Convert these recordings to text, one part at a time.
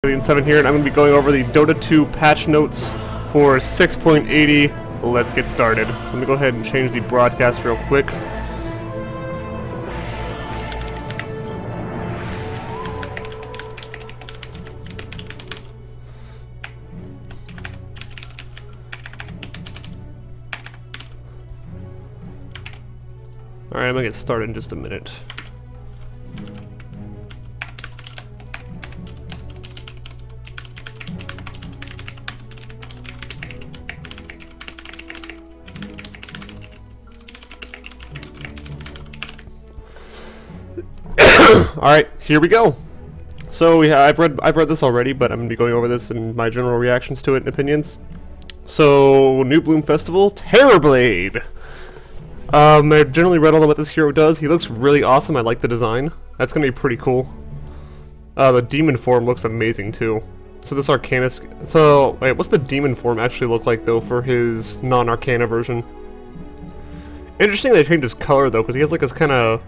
7 here, and I'm going to be going over the Dota 2 patch notes for 6.80. Let's get started. Let me go ahead and change the broadcast real quick. Alright, I'm going to get started in just a minute. Alright, here we go. So I've read this already, but I'm going to be going over this and my general reactions to it and opinions. So, New Bloom Festival, Terrorblade! I generally read all of what this hero does. He looks really awesome. I like the design. That's going to be pretty cool. The demon form looks amazing too. So this Arcanist... So, wait, what's the demon form actually look like though for his non-Arcana version? Interesting they changed his color though, because he has like this kind of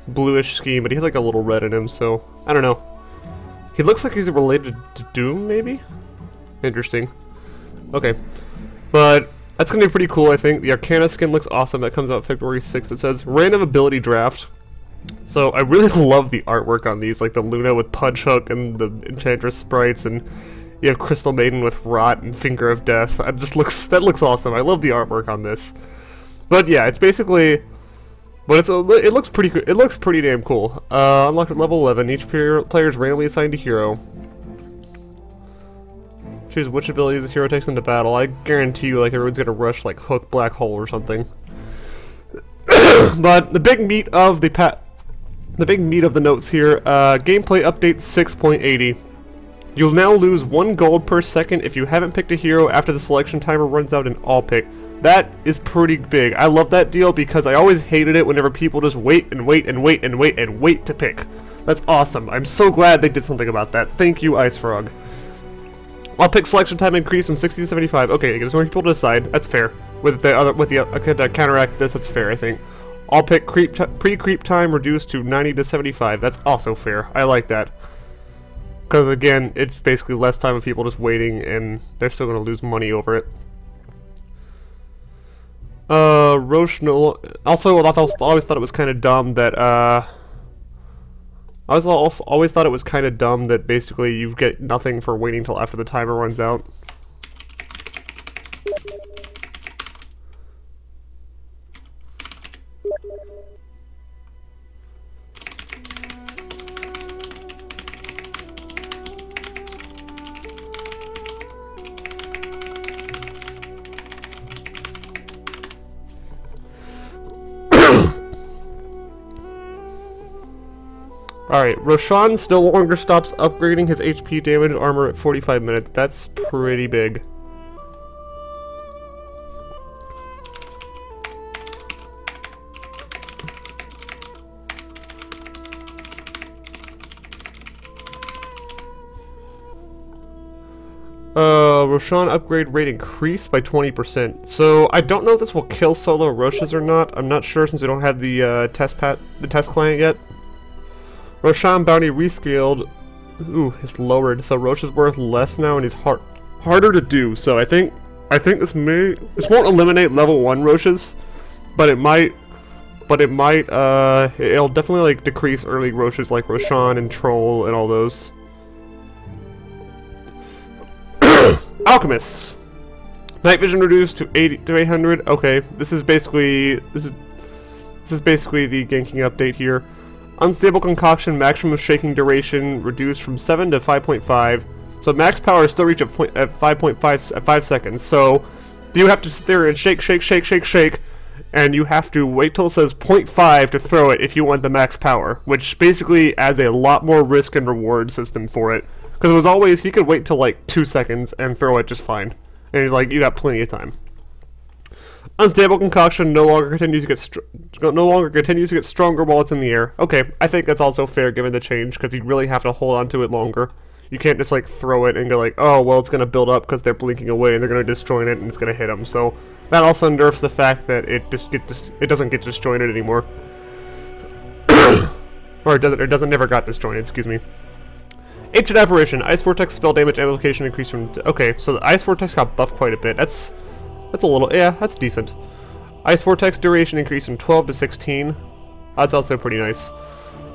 bluish scheme, but he has like a little red in him, so I don't know. He looks like he's related to Doom, maybe? Interesting. Okay. But that's going to be pretty cool, I think. The Arcana skin looks awesome. That comes out February 6th. It says, Random Ability Draft. So I really love the artwork on these, like the Luna with Punch Hook and the Enchantress sprites, and you have Crystal Maiden with Rot and Finger of Death. That looks awesome. I love the artwork on this. But yeah, it's basically... But it looks pretty damn cool. Unlocked at level 11. Each player is randomly assigned a hero. Choose which abilities the hero takes into battle. I guarantee you, like, everyone's gonna rush like Hook, Black Hole, or something. But the big meat of the notes here. Gameplay update 6.80. You'll now lose 1 gold per second if you haven't picked a hero after the selection timer runs out in all pick. That is pretty big. I love that deal because I always hated it whenever people just wait and wait and wait and wait and wait to pick. That's awesome. I'm so glad they did something about that. Thank you, Ice Frog. I'll pick selection time increase from 60 to 75. Okay, it gives more people to decide. That's fair. With the counteract this, that's fair, I think. I'll pick pre-creep time reduced to 90 to 75. That's also fair. I like that. Because again, it's basically less time of people just waiting, and they're still going to lose money over it. Roche no... Also, I always thought it was kind of dumb that, I always thought it was kind of dumb that basically you get nothing for waiting till after the timer runs out. Alright, Roshan no longer stops upgrading his HP damage armor at 45 minutes. That's pretty big. Roshan upgrade rate increased by 20%. So, I don't know if this will kill solo Roches or not. I'm not sure since we don't have the test client yet. Roshan bounty rescaled. Ooh, it's lowered, so Roche is worth less now and he's harder to do. So I think this won't eliminate level 1 Roches, but it might it'll definitely like decrease early Roches like Roshan and Troll and all those. Alchemists. Night vision reduced to 80 to 800. Okay, this is basically the ganking update here. Unstable concoction maximum shaking duration reduced from 7 to 5.5. So max power still reach at 5.5 at 5 seconds. So you have to sit there and shake, and you have to wait till it says 0.5 to throw it if you want the max power, which basically adds a lot more risk and reward system for it. Because it was always he could wait till like 2 seconds and throw it just fine, and he's like, you got plenty of time. Unstable concoction no longer continues to get stronger while it's in the air. Okay, I think that's also fair given the change, because you really have to hold on to it longer. You can't just like throw it and go like, oh well, it's gonna build up because they're blinking away and they're gonna disjoint it and it's gonna hit them. So that also nerfs the fact that it doesn't get disjointed anymore. Or it never got disjointed. Excuse me. Ancient Apparition. Ice Vortex spell damage amplification increased from... Okay, so the Ice Vortex got buffed quite a bit. That's a little... Yeah, that's decent. Ice Vortex duration increased from 12 to 16. That's also pretty nice.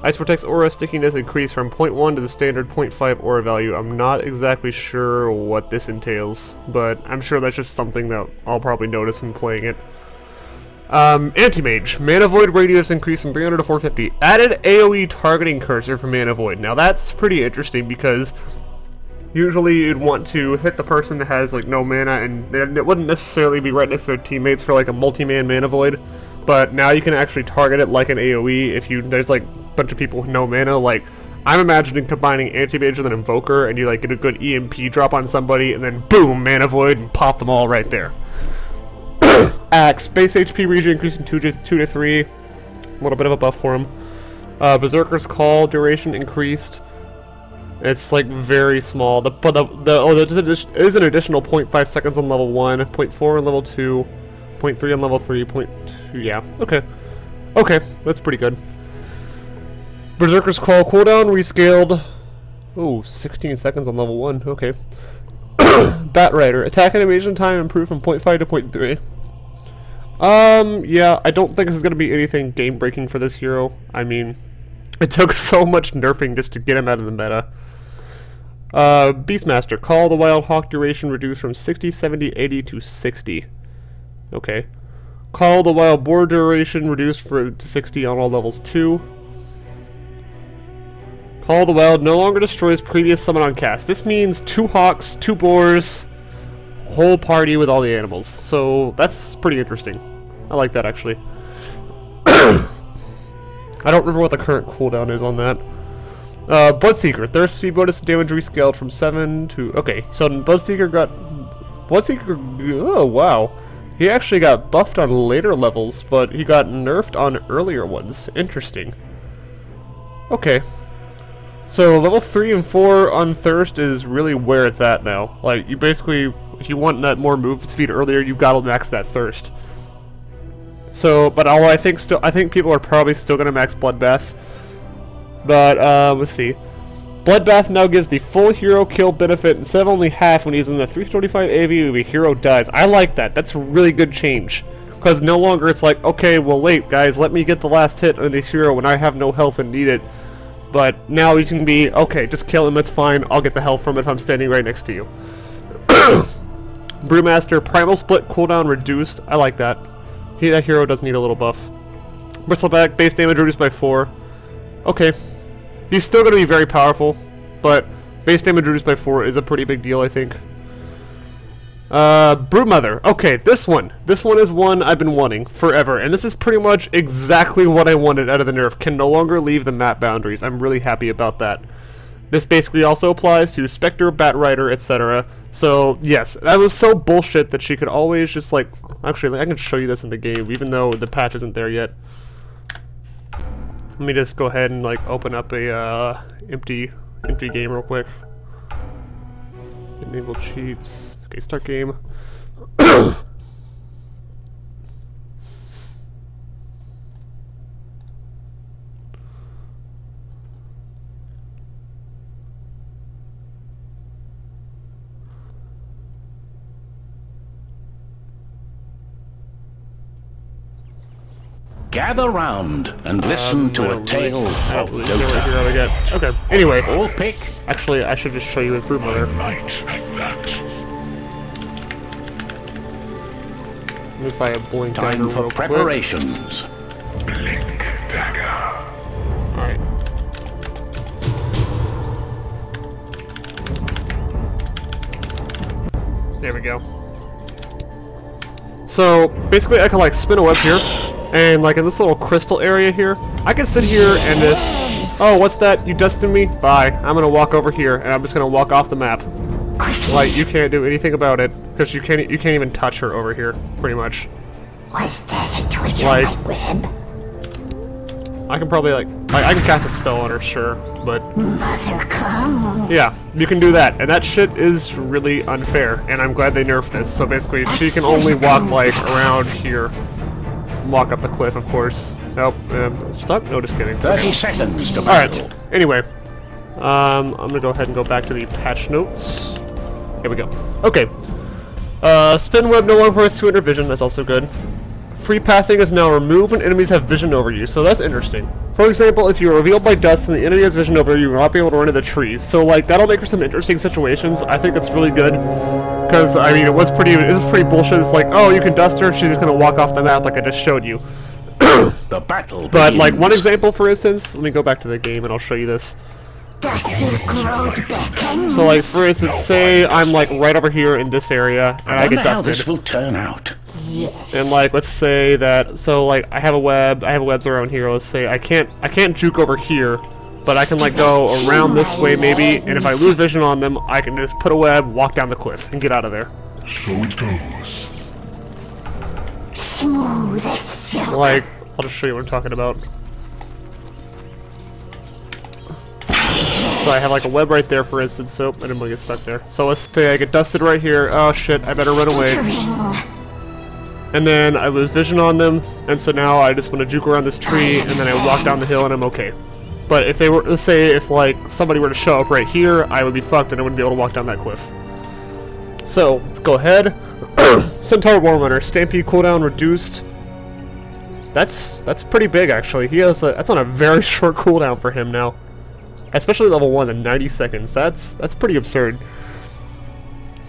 Ice Vortex aura stickiness increased from 0.1 to the standard 0.5 aura value. I'm not exactly sure what this entails, but I'm sure that's just something that I'll probably notice when playing it. Anti-Mage. Mana Void radius increased from 300 to 450. Added AoE targeting cursor for Mana Void. Now that's pretty interesting because usually you'd want to hit the person that has like no mana, and it wouldn't necessarily be right next to their teammates for like a multi-man Mana Void. But now you can actually target it like an AoE if there's like a bunch of people with no mana. Like, I'm imagining combining Anti-Mage with an Invoker, and you like get a good EMP drop on somebody, and then boom, Mana Void, and pop them all right there. Axe. Base HP regen increasing 2 to 3. A little bit of a buff for him. Berserker's Call duration increased. It's like very small. There is an additional 0.5 seconds on level 1, 0.4 on level 2, 0.3 on level 3, 0.2, yeah, okay. Okay, that's pretty good. Berserker's Call cooldown rescaled. Oh, 16 seconds on level 1, okay. Bat Rider. Attack animation time improved from 0.5 to 0.3. Yeah, I don't think this is going to be anything game-breaking for this hero. I mean, it took so much nerfing just to get him out of the meta. Beastmaster. Call the Wild Hawk duration reduced from 60, 70, 80 to 60. Okay. Call the Wild Boar duration reduced to 60 on all levels 2. Call the Wild no longer destroys previous summon on cast. This means 2 hawks, 2 boars, whole party with all the animals. So that's pretty interesting. I like that actually. I don't remember what the current cooldown is on that. Bloodseeker. Thirst speed bonus damage rescaled from 7 to... Okay, so Bloodseeker got... Oh, wow. He actually got buffed on later levels, but he got nerfed on earlier ones. Interesting. Okay. So level 3 and 4 on Thirst is really where it's at now. Like, you basically, if you want that more move speed earlier, you've got to max that Thirst. So, but I think people are probably still gonna max Bloodbath. But let's see. Bloodbath now gives the full hero kill benefit instead of only half when he's in the 325 AV if a hero dies. I like that. That's a really good change. Because no longer it's like, okay, well wait guys, let me get the last hit on this hero when I have no health and need it. But now you can be, okay, just kill him, it's fine, I'll get the health from it if I'm standing right next to you. Brewmaster, Primal Split cooldown reduced. I like that. That hero does need a little buff. Bristleback, base damage reduced by 4. Okay. He's still going to be very powerful, but base damage reduced by 4 is a pretty big deal, I think. Broodmother. Okay, this one. This one is one I've been wanting forever, and this is pretty much exactly what I wanted out of the nerf. Can no longer leave the map boundaries. I'm really happy about that. This basically also applies to Spectre, Bat Rider, etc. So, yes, that was so bullshit that she could always just, like... Actually, I can show you this in the game, even though the patch isn't there yet. Let me just go ahead and, like, open up a, empty game real quick. Enable cheats. Okay, start game. Gather round and listen to a tale of Dota. Okay, anyway. All pick. Actually, I should just show you the Broodmother. Night like that. Move by a blink Time dagger for real preparations. Blink dagger. Alright. There we go. So, basically I can like spin a web here, and like in this little crystal area here, I can sit here and just... Oh, what's that? You destined me? Bye. I'm gonna walk over here, and I'm just gonna walk off the map. Like, you can't do anything about it, because you can't even touch her over here, pretty much. Was that a twitch Like- on my web? I can probably like... I can cast a spell on her, sure, but... Mother comes. Yeah, you can do that, and that shit is really unfair, and I'm glad they nerfed this. So basically, she can only walk, like, around here. Walk up the cliff, of course. Nope, stop? No, just kidding. 30 seconds to Alright, battle. anyway. I'm gonna go ahead and go back to the patch notes. Here we go. Okay. Spin web no longer has 200 vision, that's also good. Free pathing is now removed when enemies have vision over you, so that's interesting. For example, if you are revealed by dust and the enemy has vision over you, you will not be able to run into the trees. So, like, that'll make for some interesting situations. I think that's really good. Because, I mean, it was pretty bullshit. It's like, oh, you can dust her, she's just gonna walk off the map like I just showed you. The battle But, begins. like, one example, for instance, let me go back to the game and I'll show you this. The Silk Road beckons. So, like, for instance, say I'm, like, right over here in this area, and I wonder get how dusted. this will turn out. Yes. And like, let's say that, so like, I have webs around here. Let's say I can't juke over here, but I can like go around this way maybe, and if I lose vision on them, I can just put a web, walk down the cliff, and get out of there. So it goes. Smooth as silk. Like, I'll just show you what I'm talking about. So I have like a web right there, for instance, so I didn't want to get stuck there. So let's say I get dusted right here. Oh shit, I better run away. Entering. And then I lose vision on them, and so now I just want to juke around this tree, and then I walk down the hill, and I'm okay. But if they were, let's say, if like somebody were to show up right here, I would be fucked, and I wouldn't be able to walk down that cliff. So let's go ahead. Centaur Warrunner, Stampede cooldown reduced. That's pretty big actually. He has that's on a very short cooldown for him now, especially level 1 in 90 seconds. That's pretty absurd.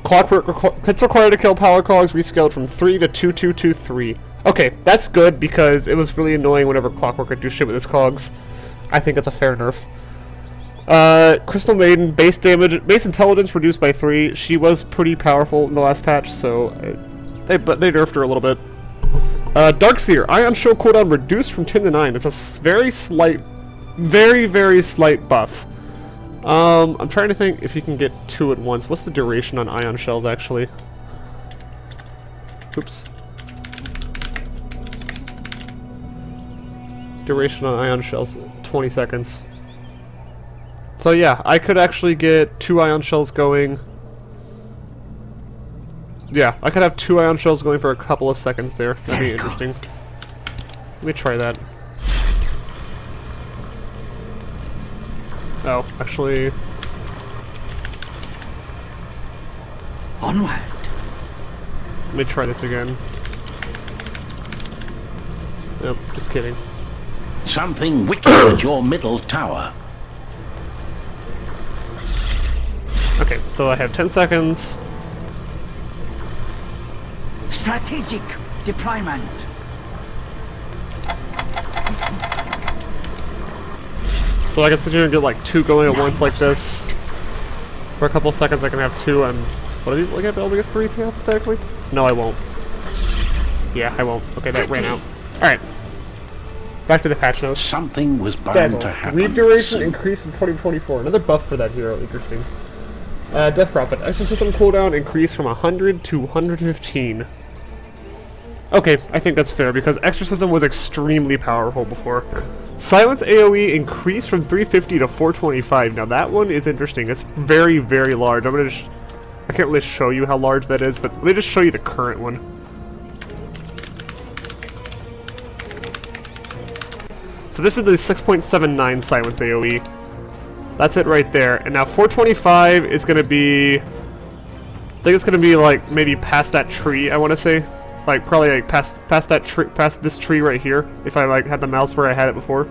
Clockwork hits required to kill power cogs rescaled from 3 to 2223. Okay, that's good because it was really annoying whenever Clockwork could do shit with his cogs. I think that's a fair nerf. Crystal Maiden, base intelligence reduced by 3. She was pretty powerful in the last patch, so they nerfed her a little bit. Darkseer, Ion Show cooldown reduced from 10 to 9. That's a very slight buff. I'm trying to think if you can get 2 at once. What's the duration on ion shells, actually? Oops. Duration on ion shells, 20 seconds. So yeah, I could actually get 2 ion shells going. Yeah, I could have 2 ion shells going for a couple of seconds there. That'd be interesting. Let me try that. Oh, actually... Onward. Let me try this again. Nope, just kidding. Something wicked at your middle tower. Okay, so I have 10 seconds. Strategic deployment. So I can sit here and get like 2 going at once like this. For a couple seconds I can have 2 and... What are these? Like, I'll get 3 hypothetically? No, I won't. Yeah, I won't. Okay, that ran out. Alright. Back to the patch notes. Something was bound Dazzle. to happen. Read duration soon. increased in 2024. Another buff for that hero. Interesting. Death Prophet. Exorcism cooldown increased from 100 to 115. Okay, I think that's fair because Exorcism was extremely powerful before. Silence AoE increased from 350 to 425. Now that one is interesting. It's very, very large. I'm gonna I can't really show you how large that is, but let me just show you the current one. So this is the 6.79 Silence AoE. That's it right there. And now 425 is gonna be... I think it's gonna be like maybe past that tree, I wanna say. Like probably like past that tree, past this tree right here, if I like had the mouse where I had it before.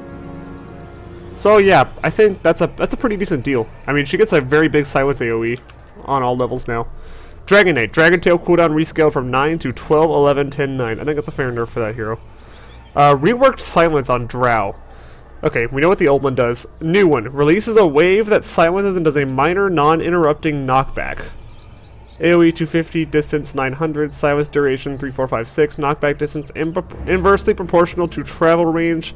So yeah, I think that's a pretty decent deal. I mean, she gets a very big Silence AoE on all levels now. Dragon Knight, Dragon Tail cooldown rescaled from 9 to 12, 11, 10, 9. I think that's a fair nerf for that hero. Reworked Silence on Drow. Okay, we know what the old one does. New one, releases a wave that silences and does a minor non-interrupting knockback. AoE 250, distance 900, silence duration 3456, knockback distance inversely proportional to travel range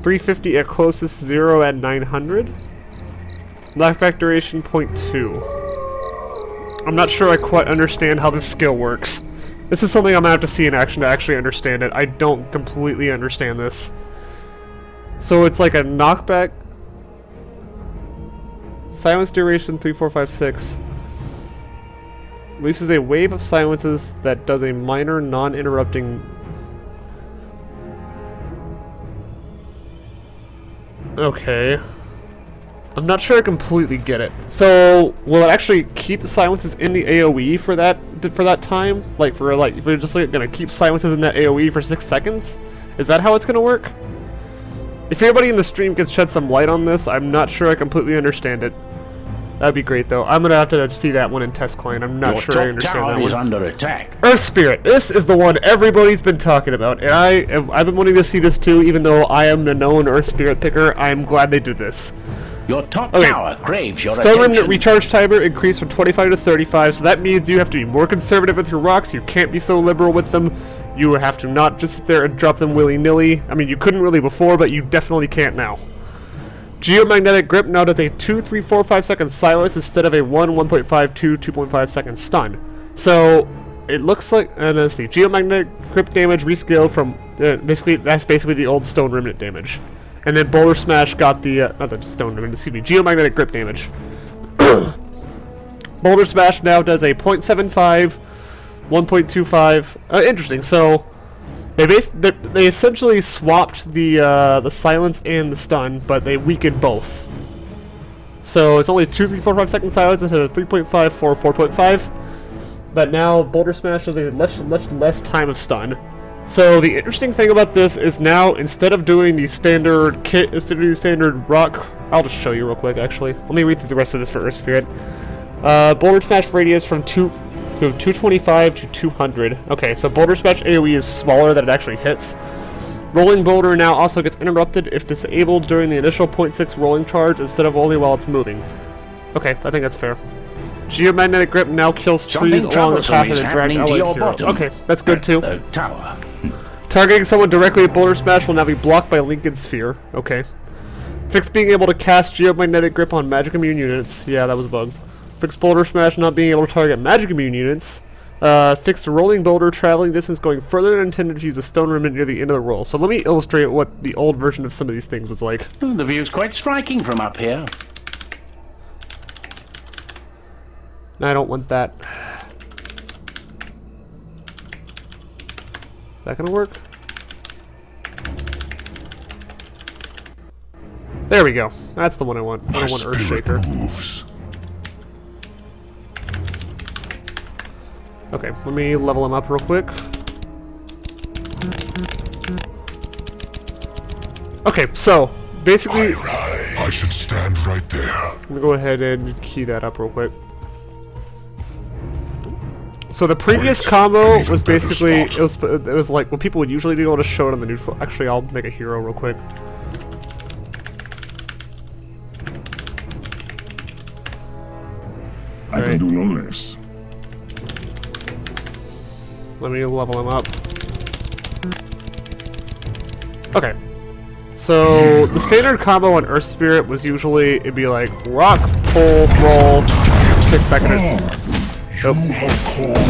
350 at closest, 0 at 900. Knockback duration 0.2. I'm not sure I quite understand how this skill works. This is something I'm gonna have to see in action to actually understand it. I don't completely understand this. So it's like a knockback... Silence duration 3456. Releases a wave of silences that does a minor non-interrupting... Okay. I'm not sure I completely get it. So, will it actually keep silences in the AoE for that time? Like, if we're just like, gonna keep silences in that AoE for 6 seconds? Is that how it's gonna work? If anybody in the stream can shed some light on this, I'm not sure I completely understand it. That'd be great, though. I'm gonna have to see that one in test client. I'm not sure I understand that one. Your top tower is under attack. Earth Spirit. This is the one everybody's been talking about, and I've been wanting to see this too. Even though I am the known Earth Spirit picker, I'm glad they did this. Your top tower craves your Stone Remnant recharge timer increased from 25 to 35, so that means you have to be more conservative with your rocks. You can't be so liberal with them. You have to not just sit there and drop them willy-nilly. I mean, you couldn't really before, but you definitely can't now. Geomagnetic Grip now does a 2, 3, 4, 5 second silence instead of a 1, 1.5, 2, 2.5 second stun. So, it looks like, let's see, Geomagnetic Grip damage rescaled from, that's basically the old Stone Remnant damage. And then Boulder Smash got the, not the Stone Remnant, excuse me, Geomagnetic Grip damage. Boulder Smash now does a 0.75, 1.25, interesting, so they essentially swapped the silence and the stun, but they weakened both. So it's only 2, 3, 4, 5 second silence instead of 3.5, 4, 4.5. But now Boulder Smash does a much less time of stun. So the interesting thing about this is now, instead of doing the standard kit, instead of the standard rock, I'll just show you real quick actually. Let me read through the rest of this for Earth Spirit. Boulder Smash radius from 225 to 200. Okay, so Boulder Smash AoE is smaller than it actually hits. Rolling Boulder now also gets interrupted if disabled during the initial 0.6 rolling charge instead of only while it's moving. Okay, I think that's fair. Geomagnetic Grip now kills trees along the path of the dragged allied hero. Okay, that's good too. The tower. Targeting someone directly at Boulder Smash will now be blocked by Lincoln Sphere. Okay. Fix being able to cast Geomagnetic Grip on magic immune units. Yeah, that was a bug. Fix Boulder Smash not being able to target magic immune units. Fix the Rolling Boulder traveling distance going further than intended to use a Stone Remnant near the end of the roll. So let me illustrate what the old version of some of these things was like. The view's quite striking from up here. No, I don't want that. Is that gonna work? There we go. That's the one I want. I don't want Earthshaker. Okay, let me level him up real quick. Okay, so basically, I should stand right there. I'm gonna go ahead and key that up real quick. So the previous combo was basically it was like what people would usually do. I'll just show it on the neutral. Actually, I'll make a hero real quick. I can do no less. Let me level him up. Okay. So the standard combo on Earth Spirit was usually it'd be like rock, pull, roll, kick back into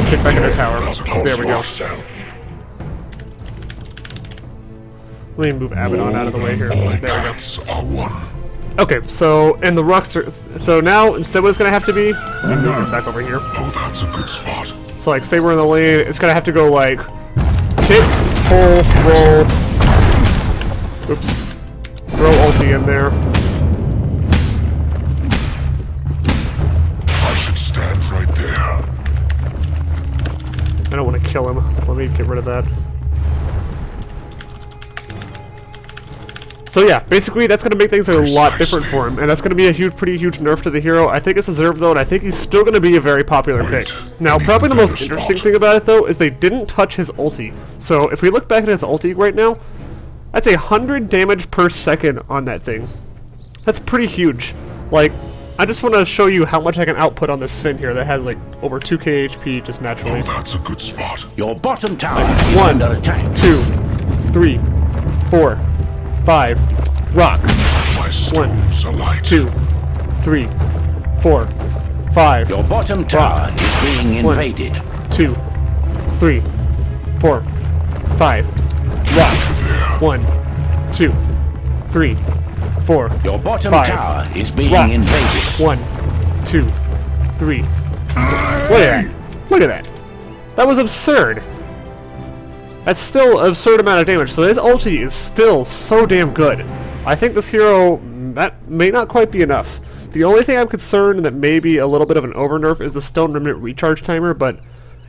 kick back into tower. There we go. Let me move Abaddon out of the way here. There we go. Okay, so and the rocks are so now instead what it's gonna have to be. Let me move it back over here. Oh, that's a good spot. So like say we're in the lane, it's gonna have to go like kick, pull, roll. Oops. Throw ulti in there. I should stand right there. I don't want to kill him. Let me get rid of that. So yeah, basically that's going to make things a lot different for him, and that's going to be a pretty huge nerf to the hero. I think it's deserved though, and I think he's still going to be a very popular pick. Now, probably the most interesting thing about it though is they didn't touch his ulti. So if we look back at his ulti right now, that's 100 damage per second on that thing. That's pretty huge. Like, I just want to show you how much I can output on this Sven here that has like over 2k HP just naturally. Oh, that's a good spot. Your bottom tower is 1, under attack. 2, 3, 4, 5, rock. My stones alight. 2, 3, 4, 5. Your bottom tower is being invaded. 2, 3, 4, 5. Rock. 1, 2, 3, 4. Your bottom 5. tower is being Rock. invaded. 1, 2, 3. Look at that. Look at that. That was absurd. That's still an absurd amount of damage. So this ulti is still so damn good. I think this hero that may not quite be enough. The only thing I'm concerned that may be a little bit of an over nerf is the Stone Remnant recharge timer, but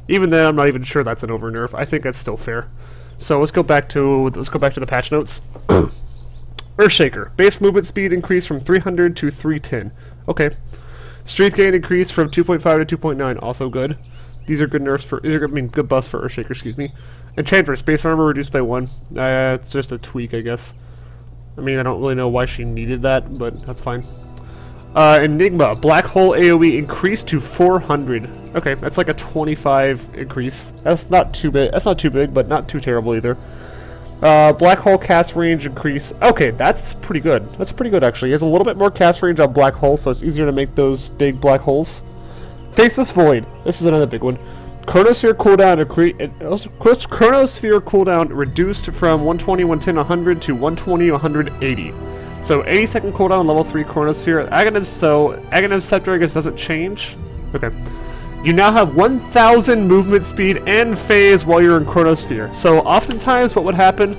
even then I'm not even sure that's an over nerf. I think that's still fair. So let's go back to the patch notes. Earthshaker. Base movement speed increased from 300 to 310. Okay. Strength gain increased from 2.5 to 2.9. Also good. These are good nerfs for, good buffs for Earthshaker, excuse me. Enchantress. Base armor reduced by 1. It's just a tweak, I guess. I mean, I don't really know why she needed that, but that's fine. Enigma. Black hole AoE increased to 400. Okay, that's like a 25 increase. That's not too big. That's not too big, but not too terrible either. Black hole cast range increase. Okay, that's pretty good. That's pretty good, actually. It has a little bit more cast range on black hole, so it's easier to make those big black holes. Faceless Void. This is another big one. Chronosphere cooldown Chronosphere cooldown reduced from 120, 110, 100 to 120, 180. So 80-second cooldown level 3 Chronosphere. Aghanim Scepter, I guess, doesn't change. Okay. You now have 1,000 movement speed and phase while you're in Chronosphere. So oftentimes what would happen...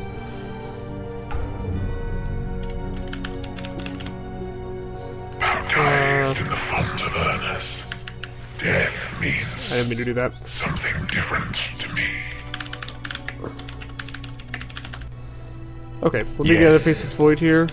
Baptized in the font of Ernest. Death means I didn't mean to do that. something different to me. Okay, let me get a Faceless Void here.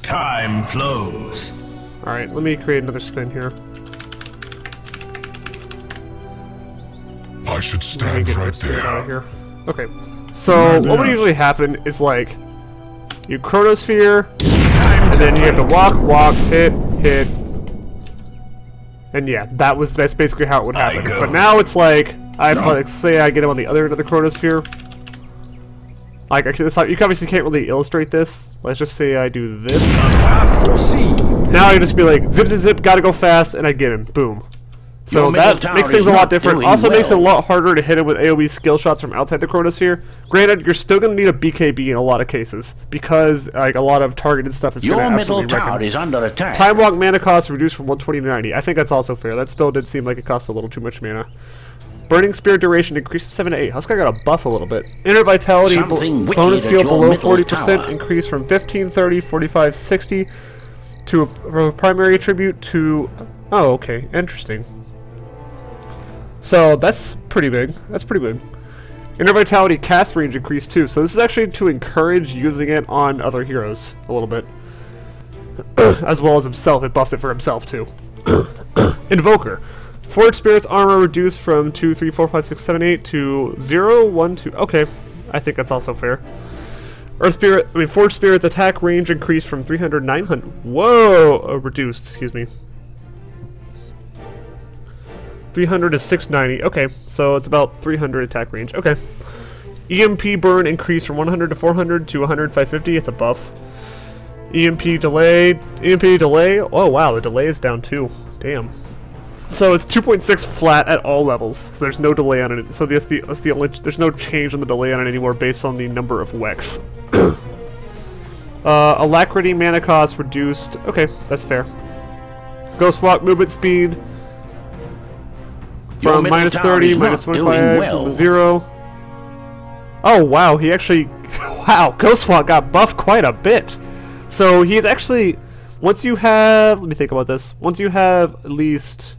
Time flows. Alright, let me create another spin here. I should stand right there. Here. Okay, so what would usually happen is like you Chronosphere, and then you have to walk, hit, and yeah, that's basically how it would happen. But now it's like say I get him on the other end of the Chronosphere. Like you obviously can't really illustrate this. Let's just say I do this. Now I just be like zip zip zip, gotta go fast, and I get him. Boom. So that makes things a lot different. Also makes it a lot harder to hit him with AoE skill shots from outside the Chronosphere. Granted, you're still going to need a BKB in a lot of cases, because like a lot of targeted stuff is going to absolutely wreck him. Your middle tower is under attack. Time Walk mana cost reduced from 120 to 90. I think that's also fair. That spell did seem like it cost a little too much mana. Burning Spear duration increased from 7 to 8. Huskar got a buff a little bit. Inner Vitality bonus field below 40% increased from 15, 30, 45, 60 to a primary attribute to... Oh, okay. Interesting. So that's pretty big. That's pretty big. Inner Vitality cast range increased too. So this is actually to encourage using it on other heroes a little bit. As well as himself. It buffs it for himself too. Invoker. Forge Spirit's armor reduced from 2, 3, 4, 5, 6, 7, 8 to 0, 1, 2. Okay. I think that's also fair. Forge Spirit's attack range increased from 300 to 900. Whoa! Reduced, excuse me. 300 to 690. Okay, so it's about 300 attack range. Okay. EMP burn increased from 100 to 400 to 100 to 550. It's a buff. EMP delay. Oh wow, the delay is down too. Damn. So it's 2.6 flat at all levels. So there's no delay on it. So that's the only. There's no change on the delay on it anymore based on the number of Wex. Alacrity mana cost reduced. Okay, that's fair. Ghost Walk movement speed. From minus 30, minus 25, 0. Oh wow, he actually... Wow, Ghostwalk got buffed quite a bit. So he's actually... Once you have... Let me think about this. Once you have at least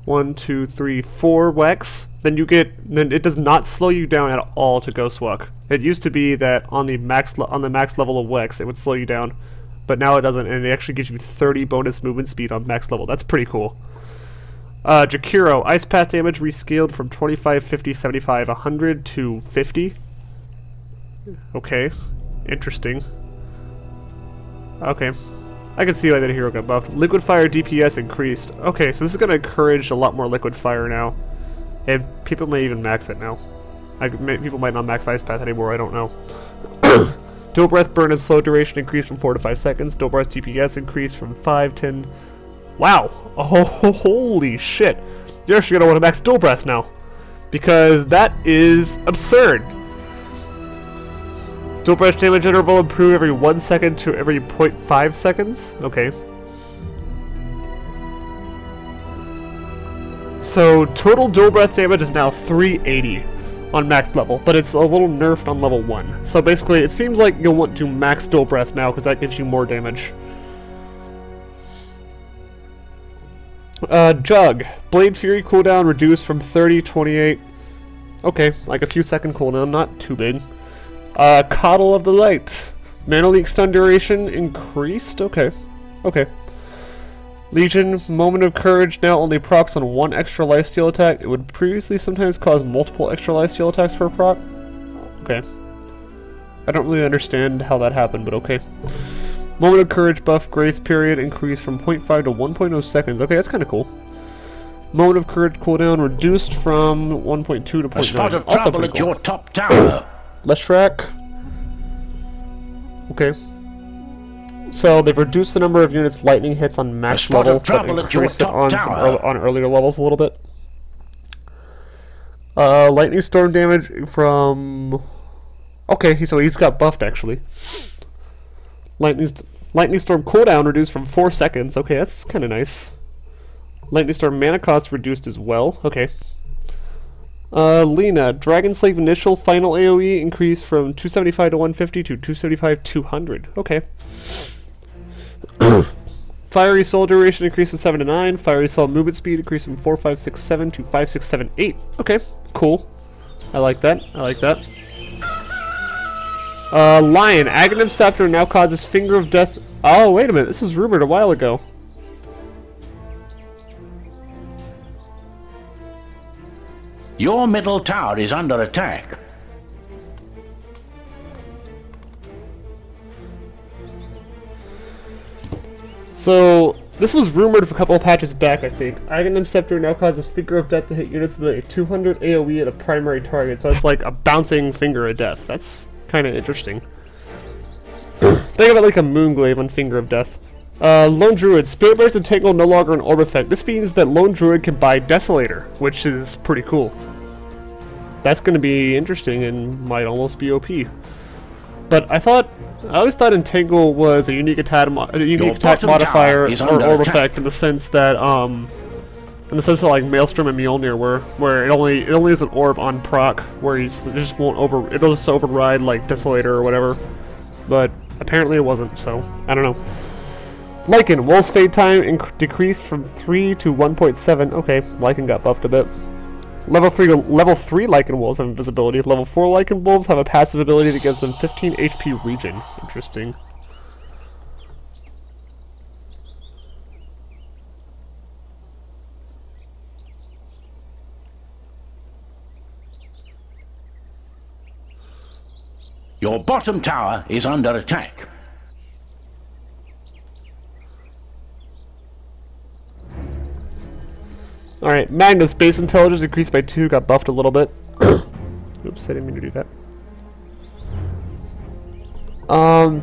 1, 2, 3, 4 Wex, then you get... Then it does not slow you down at all to Ghostwalk. It used to be that on the max level of Wex, it would slow you down. But now it doesn't, and it actually gives you 30 bonus movement speed on max level. That's pretty cool. Jakiro, Ice Path damage rescaled from 25, 50, 75, 100 to 50. Okay. Interesting. Okay. I can see why that hero got buffed. Liquid Fire DPS increased. Okay, so this is going to encourage a lot more Liquid Fire now. And people may even max it now. People might not max Ice Path anymore, I don't know. Dual Breath burn and slow duration increased from 4 to 5 seconds. Dual Breath DPS increased from 5, 10... Wow! Oh, holy shit! You're actually gonna want to max Dual Breath now. Because that is absurd! Dual Breath damage interval improve every 1 second to every 0.5 seconds? Okay. So total dual breath damage is now 380 on max level, but it's a little nerfed on level 1. So basically, it seems like you'll want to max dual breath now because that gives you more damage. Jug. Blade Fury cooldown reduced from 30 to 28. Okay, like a few second cooldown, not too big. Coddle of the Light. Mana Leak stun duration increased? Okay. Okay. Legion, Moment of Courage now only procs on 1 extra lifesteal attack. It would previously sometimes cause multiple extra lifesteal attacks per proc. Okay. I don't really understand how that happened, but okay. Moment of Courage buff grace period increased from 0.5 to 1.0 seconds. Okay, that's kind of cool. Moment of Courage cooldown reduced from 1.2 to 0.9. A spot of Also trouble pretty at cool. your top tower. Leshrac. Okay. So they've reduced the number of units lightning hits on max level, but increased it on earlier levels a little bit. Lightning storm damage from... Okay, so he's got buffed actually. Lightning storm cooldown reduced from 4 seconds. Okay, that's kind of nice. Lightning storm mana cost reduced as well. Okay. Lena, Dragon Slave initial final AoE increased from 275 to 150 to 275 200. Okay. Fiery Soul duration increased from 7 to 9. Fiery Soul movement speed increased from 4567 to 5678. Okay, cool. I like that. I like that. Lion, Aghanim Scepter now causes Finger of Death. Oh, wait a minute. This was rumored a while ago. Your middle tower is under attack. So, this was rumored a couple of patches back, I think. Aghanim Scepter now causes Finger of Death to hit units with a 200 AoE at a primary target, so it's like a bouncing Finger of Death. That's kind of interesting. Think of it like a Moonglaive on Finger of Death. Lone Druid. Spirit Burst and Tangle no longer an orb effect. This means that Lone Druid can buy Desolator, which is pretty cool. That's going to be interesting and might almost be OP. But I always thought Entangle was a unique attack modifier or orb effect in the sense that like Maelstrom and Mjolnir were, where it only is an orb on proc, where it'll just override like Desolator or whatever. But apparently it wasn't, so I don't know. Lycan, Wolf's Fade time decreased from 3 to 1.7. Okay, Lycan got buffed a bit. Level 3 Lycan Wolves have invisibility. Level 4 Lycan Wolves have a passive ability that gives them 15 HP regen. Interesting. Your bottom tower is under attack. Alright, Magnus, base intelligence increased by 2, got buffed a little bit. Oops, I didn't mean to do that.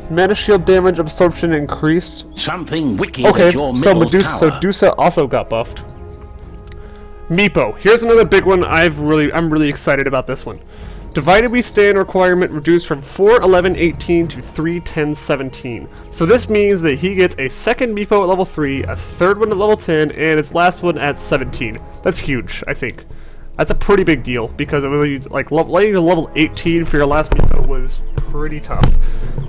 Mana shield damage absorption increased. Something wicked Okay, at your so middle tower. Medusa also got buffed. Meepo, here's another big one. I'm really excited about this one. Divided we stand requirement reduced from 41118 to 31017. So this means that he gets a second Meepo at level 3, a third one at level 10, and its last one at 17. That's huge, I think. That's a pretty big deal, because it was like letting you level 18 for your last Meepo was pretty tough.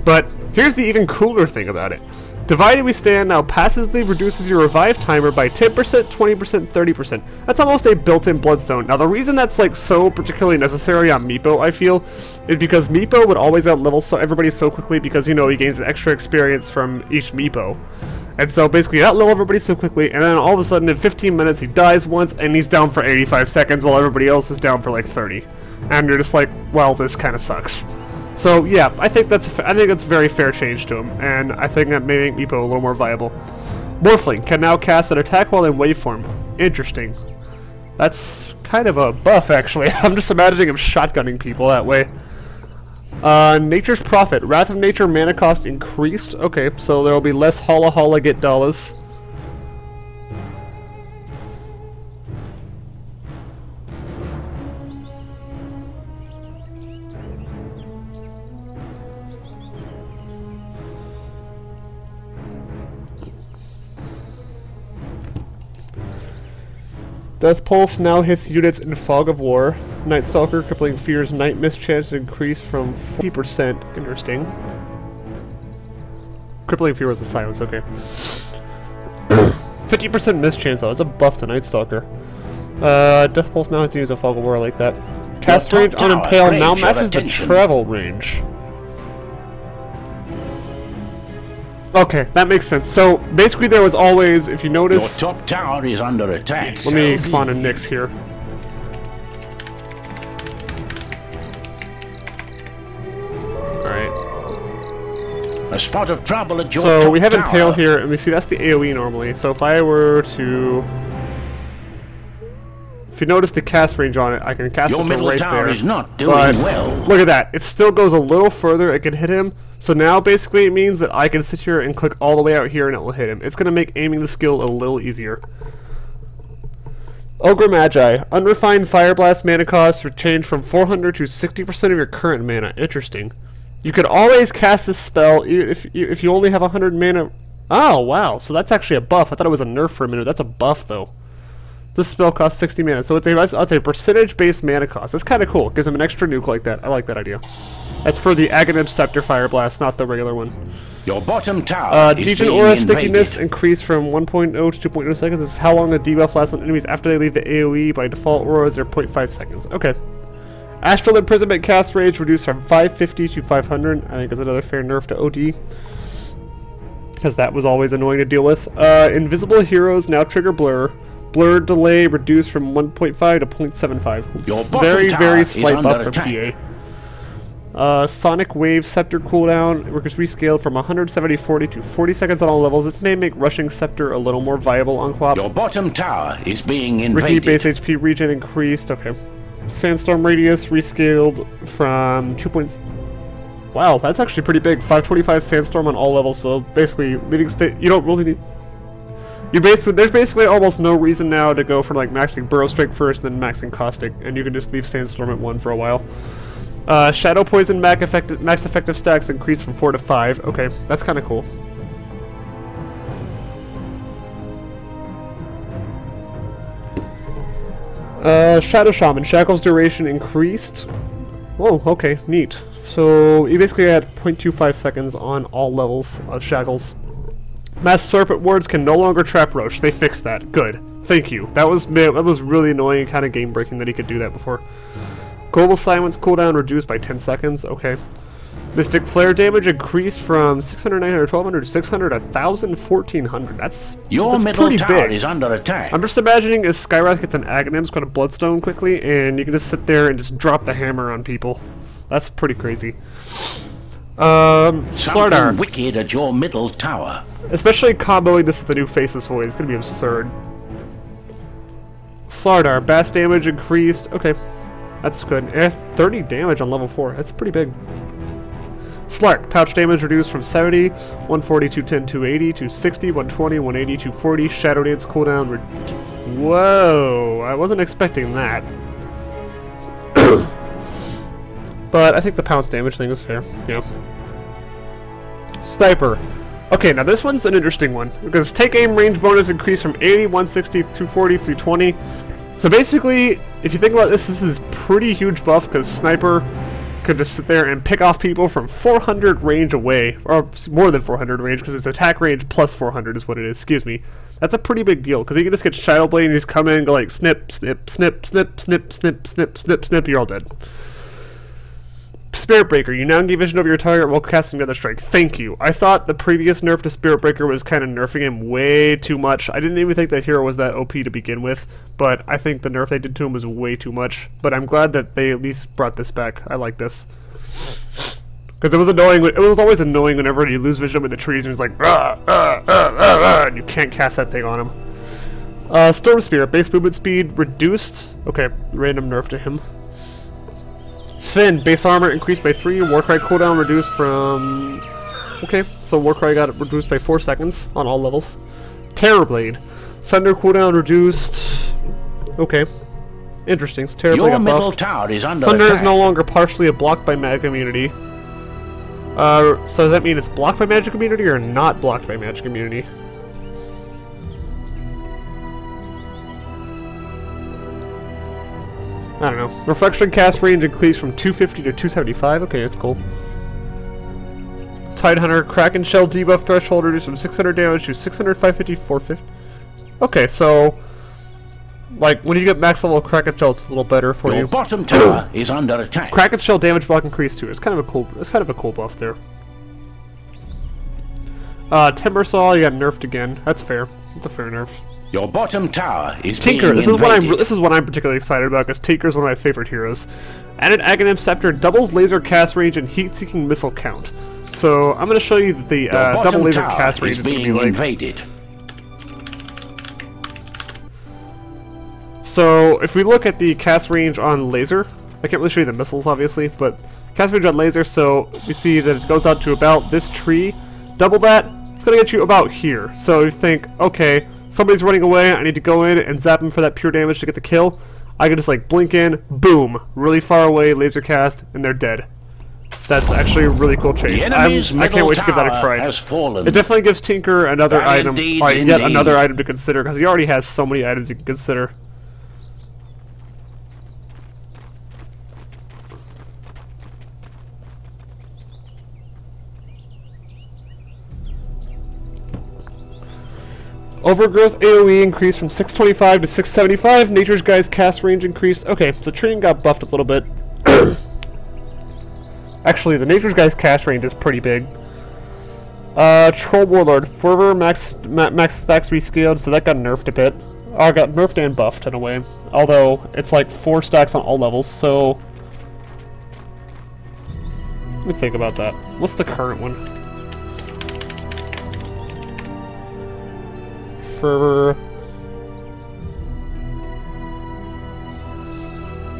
But here's the even cooler thing about it. Divided we stand now passively reduces your revive timer by 10%, 20%, 30%. That's almost a built-in bloodstone. Now the reason that's like so particularly necessary on Meepo, I feel, is because Meepo would always out-level everybody so quickly because, you know, he gains an extra experience from each Meepo. And so basically out-level everybody so quickly, and then all of a sudden in 15 minutes he dies once and he's down for 85 seconds while everybody else is down for like 30. And you're just like, well, this kind of sucks. So yeah, I think that's a very fair change to him, and I think that may make Meepo a little more viable. Morphling can now cast an attack while in waveform. Interesting. That's kind of a buff, actually. I'm just imagining him shotgunning people that way. Nature's Prophet. Wrath of Nature mana cost increased. Okay, so there will be less Holla Holla get dollars. Death Pulse now hits units in Fog of War. Night Stalker, Crippling Fear's Night Miss chance increased from 40%. Interesting. Crippling Fear was a silence, okay. 50% miss chance, though. It's a buff to Night Stalker. Death Pulse now hits units in Fog of War, I like that. Cast range on Impale now matches the travel range. Okay, that makes sense. So, basically there was always, if you notice... Your top tower is under attack. Let me spawn a Nyx here. Alright. A spot of trouble at your So, top we have Impale tower. here, and we see that's the AoE normally. So, if I were to... If you notice the cast range on it, I can cast Your it to middle right tower there. is not doing But well. look at that. It still goes a little further. It can hit him. So now basically it means that I can sit here and click all the way out here and it will hit him. It's going to make aiming the skill a little easier. Ogre Magi. Unrefined Fire Blast mana cost will change from 400 to 60% of your current mana. Interesting. You could always cast this spell if you only have 100 mana. Oh, wow. So that's actually a buff. I thought it was a nerf for a minute. That's a buff, though. This spell costs 60 mana, so it's a percentage-based mana cost. That's kind of cool. It gives him an extra nuke like that. I like that idea. That's for the Aghanim Scepter Fire Blast, not the regular one. Your bottom tower is Dejan being Aura stickiness invaded. increased from 1.0 to 2.0 seconds. This is how long a debuff lasts on enemies after they leave the AoE. By default, auras are 0.5 seconds. Okay. Astral Imprisonment cast range reduced from 550 to 500. I think is another fair nerf to OD. Because that was always annoying to deal with. Invisible heroes now trigger blur. Blur delay reduced from 1.5 to 0.75. Your bottom Very, tower very is slight under buff for attack. PA. Sonic Wave Scepter cooldown was rescaled from 170-40 to 40 seconds on all levels. This may make rushing Scepter a little more viable on Quap. Your bottom tower is being Ricky invaded. base HP regen increased. Okay. Sandstorm radius rescaled from 2 points. Wow, that's actually pretty big. 525 Sandstorm on all levels. So basically, leading state. You don't really need. There's basically almost no reason now to go from like maxing Burrow Strike first, then maxing Caustic, and you can just leave Sandstorm at 1 for a while. Shadow Poison max effective stacks increased from 4 to 5. Okay, that's kind of cool. Shadow Shaman Shackles duration increased. Whoa, okay, neat. So you basically had 0.25 seconds on all levels of Shackles. Mass Serpent Wards can no longer trap Roach. They fixed that. Good. Thank you. That was really annoying and kind of game breaking that he could do that before. Global Silence cooldown reduced by 10 seconds. Okay. Mystic Flare damage increased from 600, 900, 1200 to 600, 1000, 1400. That's Your middle pretty tower big. is under attack. I'm just imagining as Skywrath gets an Aghanim, it's got a Bloodstone quickly, and you can just sit there and just drop the hammer on people. That's pretty crazy. Something Slardar. wicked at your middle tower. Especially comboing this with the new Faceless Void, it's gonna be absurd. Slardar, Bass damage increased. Okay, that's good. 30 damage on level 4, that's pretty big. Slark, pouch damage reduced from 70, 140, 210, 280, 260, 120, 180, 240. Shadow Dance cooldown. Whoa, I wasn't expecting that. But I think the pounce damage thing is fair. Yeah. Sniper. Okay, now this one's an interesting one because take aim range bonus increased from 80, 160, 240, 320. So basically, if you think about this, this is pretty huge buff because Sniper could just sit there and pick off people from 400 range away, or more than 400 range because its attack range plus 400 is what it is. Excuse me. That's a pretty big deal because you can just get Shadow Blade and just come in and go like snip, snip, snip, snip, snip, snip, snip, snip, snip. You're all dead. Spirit Breaker. You now gain vision over your target while casting another strike. Thank you. I thought the previous nerf to Spirit Breaker was kind of nerfing him way too much. I didn't even think that hero was that OP to begin with, but I think the nerf they did to him was way too much. But I'm glad that they at least brought this back. I like this. Because it was annoying. It was always annoying whenever you lose vision in the trees and it's like, and you can't cast that thing on him. Storm Spirit. Base movement speed reduced. Okay, random nerf to him. Sven, base armor increased by 3, Warcry cooldown reduced from... Okay, so Warcry got reduced by 4 seconds on all levels. Terrorblade, Sunder cooldown reduced... Okay, interesting, so Terrorblade Your got middle buffed. tower is under Sunder attack. is no longer partially blocked by magic immunity. So does that mean it's blocked by magic immunity or not blocked by magic immunity? I don't know. Reflection cast range increased from 250 to 275. Okay, that's cool. Tidehunter, Kraken Shell debuff threshold reduced from 600 damage to 600, 550, 450. Okay, so like when you get max level Kraken Shell, it's a little better for you. Your bottom tower is under attack. Kraken Shell damage block increased too. It's kind of a cool. It's kind of a cool buff there. Timber Saw, you got nerfed again. That's fair. That's a fair nerf. Your bottom tower is Tinker. being This is invaded. what I'm particularly excited about because Tinker is one of my favorite heroes. Added Aghanim Scepter doubles laser cast range and heat-seeking missile count. So I'm going to show you that the Your double bottom laser tower cast range is is going to be being like. invaded. So if we look at the cast range on laser, I can't really show you the missiles obviously, but cast range on laser. So we see that it goes out to about this tree. Double that, it's going to get you about here. So you think, okay, somebody's running away, I need to go in and zap him for that pure damage to get the kill. I can just like blink in, boom, really far away, laser cast, and they're dead. That's actually a really cool change. The enemy's I can't wait to give that a middle try. tower has fallen. It definitely gives Tinker another Valiant item, deeds yet another indeed. item to consider, because he already has so many items you can consider. Overgrowth AoE increased from 625 to 675. Nature's Guy's cast range increased. Okay, so Treant got buffed a little bit. Actually, the Nature's Guy's cast range is pretty big. Troll Warlord. Fervor max stacks rescaled, so that got nerfed a bit. Got nerfed and buffed in a way. Although, it's like 4 stacks on all levels, so... Let me think about that. What's the current one? Fervor.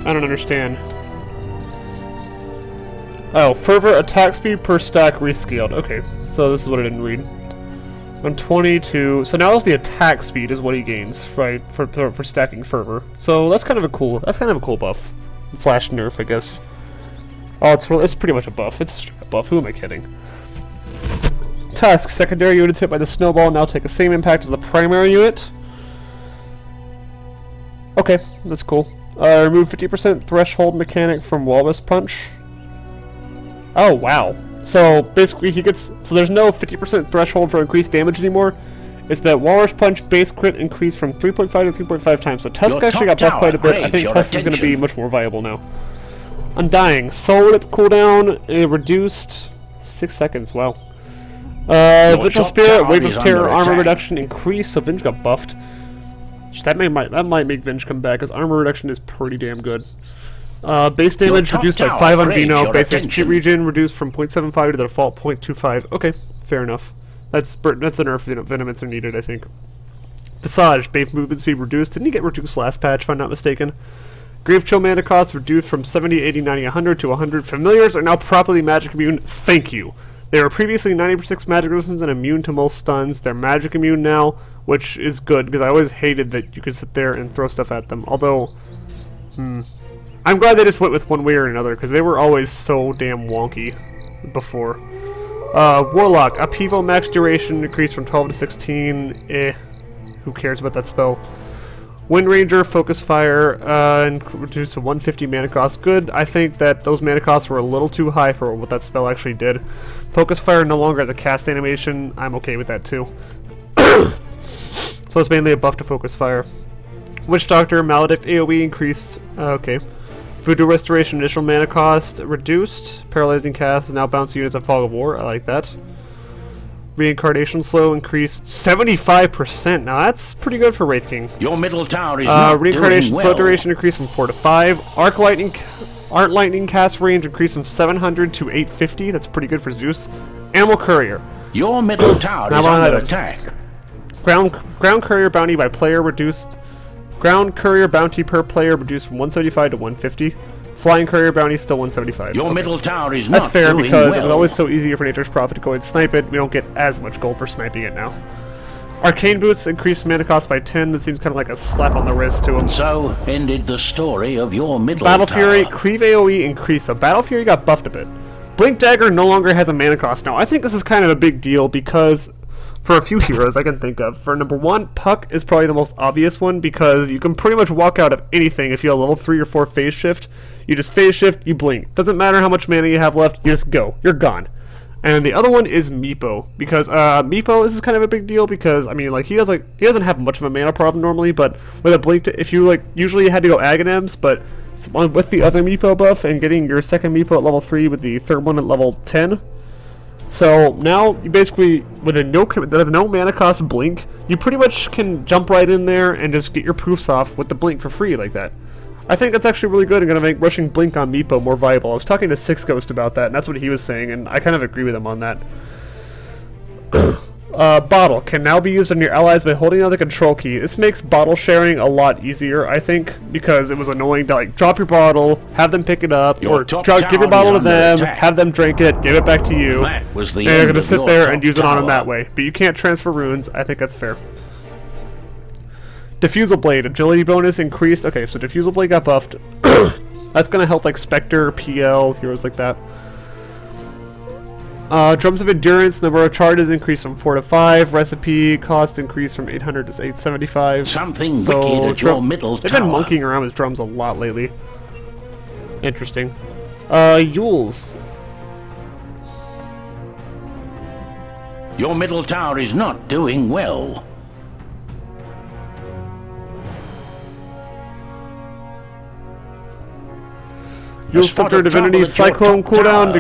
I don't understand. Oh, Fervor attack speed per stack rescaled. Okay, so this is what I didn't read. On 22, so now it's the attack speed is what he gains, right? For stacking Fervor. So that's kind of a cool buff. Slash nerf, I guess. Oh, it's pretty much a buff. It's a buff. Who am I kidding? Tusk, secondary units hit by the snowball now take the same impact as the primary unit. Okay, that's cool. Remove 50% threshold mechanic from Walrus Punch. Oh, wow. So, basically he gets... So there's no 50% threshold for increased damage anymore. It's that Walrus Punch base crit increased from 3.5 to 3.5 times. So Tusk actually got buffed quite a bit. I think Tusk is going to be much more viable now. Undying. Soul Rip cooldown reduced 6 seconds. Wow. Vigil Spirit, Wave of Terror, armor reduction increased, so Vinge got buffed. That might make Vinge come back, because armor reduction is pretty damn good. Base damage reduced by 5 on Vino, base HP regen reduced from 0.75 to the default 0.25. Okay, fair enough. That's a nerf Venoments are needed, I think. Visage, base movement speed reduced. Didn't he get reduced last patch, if I'm not mistaken? Grave Chill mana cost reduced from 70, 80, 90, 100 to 100. Familiars are now properly magic immune. Thank you. They were previously 90% magic resistance and immune to most stuns. They're magic immune now, which is good, because I always hated that you could sit there and throw stuff at them. Although, I'm glad they just went with one way or another, because they were always so damn wonky before. Warlock, Upheaval max duration increased from 12 to 16. Who cares about that spell? Wind Ranger, Focus Fire, and reduced to 150 mana cost. Good. I think that those mana costs were a little too high for what that spell actually did. Focus Fire no longer has a cast animation. I'm okay with that too. So it's mainly a buff to Focus Fire. Witch Doctor, Maledict AoE increased. Okay. Voodoo Restoration initial mana cost reduced. Paralyzing cast now bounce units of Fog of War. I like that. Reincarnation slow increased 75%. Now that's pretty good for Wraith King. Your middle tower is not Reincarnation doing slow well. duration increased from 4 to 5. Arc Lightning cast range increased from 700 to 850. That's pretty good for Zeus. Animal Courier. Your middle tower Now is on under items. attack. Ground Courier bounty by player reduced. Ground Courier bounty per player reduced from 175 to 150. Flying Courier bounty still 175. Your Okay. middle tower is That's not fair doing because well. it was always so easy for Nature's Prophet to go and snipe it. We don't get as much gold for sniping it now. Arcane Boots increased mana cost by 10. This seems kind of like a slap on the wrist to him. And so ended the story of your middle Battle tower. Fury, Cleave AoE increased. So Battle Fury got buffed a bit. Blink Dagger no longer has a mana cost now. I think this is kind of a big deal because for a few heroes I can think of. For number 1, Puck is probably the most obvious one because you can pretty much walk out of anything if you have level 3 or 4 phase shift. You just phase shift, you blink. Doesn't matter how much mana you have left, you just go. You're gone. And the other one is Meepo, because Meepo, this is kind of a big deal because I mean, like he doesn't have much of a mana problem normally, but with a blink, if you like usually you had to go Aghanims, but with the other Meepo buff and getting your second Meepo at level 3 with the third one at level 10. So now you basically, with a no mana cost blink, you pretty much can jump right in there and just get your proofs off with the blink for free like that. I think that's actually really good and going to make rushing blink on Meepo more viable. I was talking to Six Ghost about that, and that's what he was saying, and I kind of agree with him on that. Bottle can now be used on your allies by holding down the control key. This makes bottle sharing a lot easier, I think, because it was annoying to like drop your bottle, have them pick it up, or give your bottle to them, have them drink it, give it back to you, and you're going to sit there and use it on them that way. But you can't transfer runes. I think that's fair. Diffusal Blade, agility bonus increased. Okay, so Diffusal Blade got buffed. That's going to help like Spectre, PL, heroes like that. Drums of Endurance, number of charges increased from 4 to 5. Recipe cost increased from 800 to 875. Something wicked at your middle tower. They've been monkeying around with drums a lot lately. Interesting. Yules. Your middle tower is not doing well. You'll Scepter Divinity Cyclone cooldown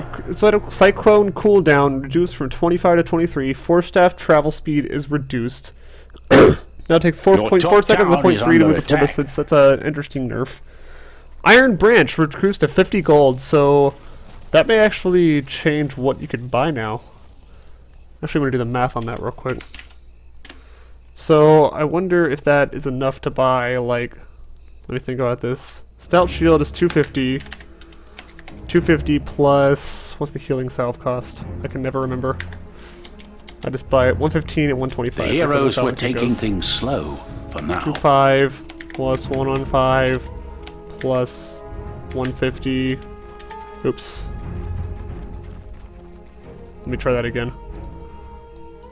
reduced from 25 to 23. Force Staff travel speed is reduced. Now it takes 4.4 seconds to 0.3 to move the full distance. That's an interesting nerf. Iron Branch reduced to 50 gold, so that may actually change what you can buy now. Actually, I'm going to do the math on that real quick. So I wonder if that is enough to buy, like, let me think about this. Stout Shield is 250. 250 plus, what's the healing salve cost? I can never remember. I just buy it 115 and 125. The heroes were taking things slow for now. 25 plus 115 plus 150. Oops. Let me try that again.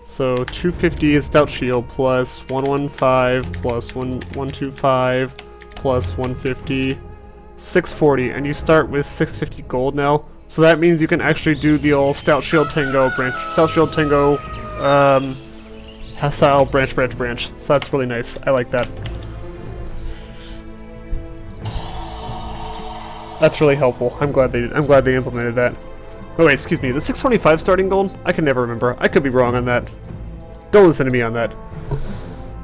So 250 is Stout Shield plus 115 plus 125 plus 150. 640, and you start with 650 gold now. So that means you can actually do the old Stout Shield Tango branch. Stout Shield Tango, Hassile branch. So that's really nice. I like that. That's really helpful. I'm glad they implemented that. Oh wait, excuse me. The 625 starting gold? I can never remember. I could be wrong on that. Don't listen to me on that.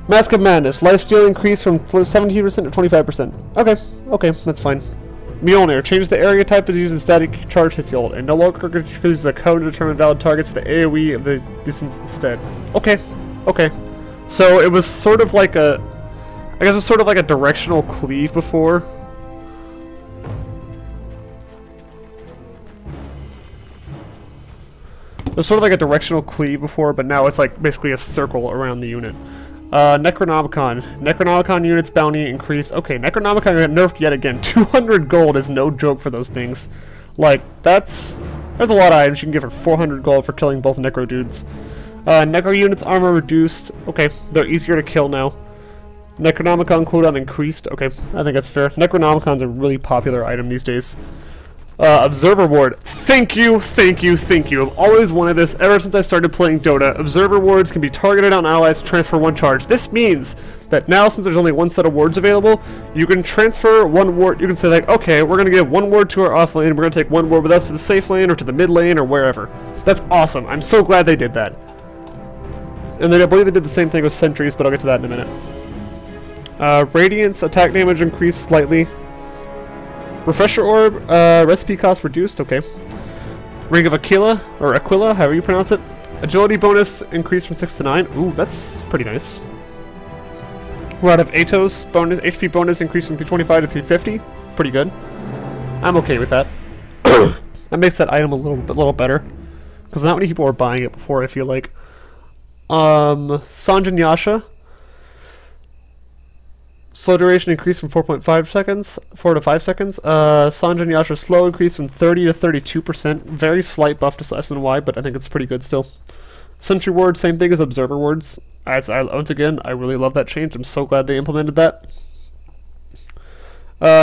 Mask of Madness. Lifesteal increased from 17% to 25%. Okay, that's fine. Mjolnir. Change the area type to use the static charge hits ult, and no longer uses a code to determine valid targets to the AoE of the distance instead. Okay. So it was sort of like a... I guess it was sort of like a directional cleave before. It was sort of like a directional cleave before, but now it's like basically a circle around the unit. Necronomicon. Necronomicon units bounty increase. Okay, Necronomicon got nerfed yet again. 200 gold is no joke for those things. Like, there's a lot of items you can get for 400 gold for killing both Necro dudes. Necro units armor reduced. Okay, they're easier to kill now. Necronomicon cooldown increased. Okay, I think that's fair. Necronomicon's a really popular item these days. Observer Ward. Thank you. I've always wanted this ever since I started playing Dota. Observer Wards can be targeted on allies to transfer one charge. This means that now, since there's only one set of wards available, you can transfer one ward. You can say like, okay, we're going to give one ward to our off lane, and we're going to take one ward with us to the safe lane or to the mid lane or wherever. That's awesome. I'm so glad they did that. And then I believe they did the same thing with sentries, but I'll get to that in a minute. Radiance attack damage increased slightly. Refresher Orb, recipe cost reduced, okay. Ring of Aquila, or Aquila, however you pronounce it. Agility bonus increased from 6 to 9. Ooh, that's pretty nice. Rod of Atos, bonus, HP bonus increased from 325 to 350. Pretty good. I'm okay with that. That makes that item a little better. Because not many people were buying it before, I feel like. Sanjin Yasha. Slow duration increased from 4 to 5 seconds. Sanjin Yasha slow increased from 30 to 32%. Very slight buff to S and Y, but I think it's pretty good still. Sentry ward, same thing as observer wards. Once again, I really love that change. I'm so glad they implemented that.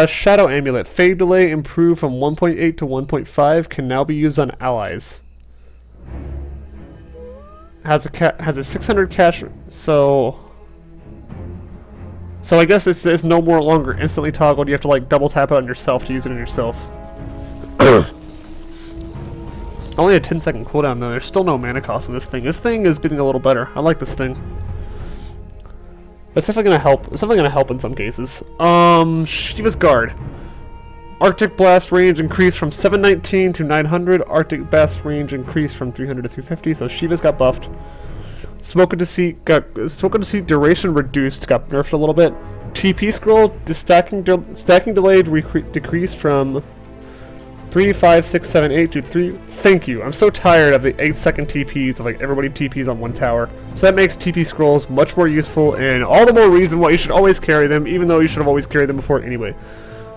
Shadow Amulet. Fade delay improved from 1.8 to 1.5. Can now be used on allies. Has a 600 cash. So I guess it's no more longer instantly toggled. You have to like double tap it on yourself to use it on yourself. Only a 10-second cooldown though. There's still no mana cost in this thing. This thing is getting a little better. I like this thing. It's definitely gonna help. It's definitely gonna help in some cases. Shiva's Guard. Arctic Blast range increased from 719 to 900. Arctic Blast range increased from 300 to 350. So Shiva's got buffed. Smoke and Deceit duration reduced. Got nerfed a little bit. TP scroll stacking delay decreased from 3, 5, 6, 7, 8 to 3. Thank you. I'm so tired of the 8-second TPs of like everybody TPs on one tower. So that makes TP scrolls much more useful, and all the more reason why you should always carry them, even though you should have always carried them before anyway.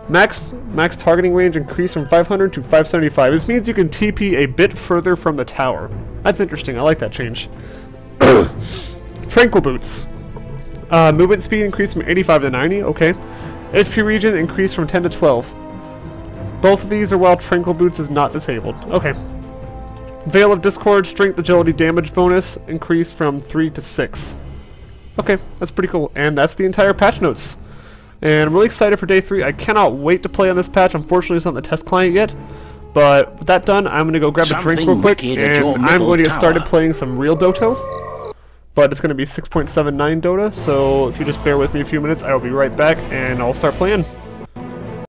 Max targeting range increased from 500 to 575. This means you can TP a bit further from the tower. That's interesting. I like that change. Tranquil Boots. Movement speed increased from 85 to 90. Okay. HP region increased from 10 to 12. Both of these are while Tranquil Boots is not disabled. Okay. Veil of Discord, Strength, Agility, Damage bonus increased from 3 to 6. Okay, that's pretty cool. And that's the entire patch notes. And I'm really excited for day 3. I cannot wait to play on this patch. Unfortunately, it's not in the test client yet. But with that done, I'm going to go grab a drink real quick. And I'm going to get started playing some real Dota. But it's going to be 6.79 Dota. So if you just bear with me a few minutes, I will be right back and I'll start playing.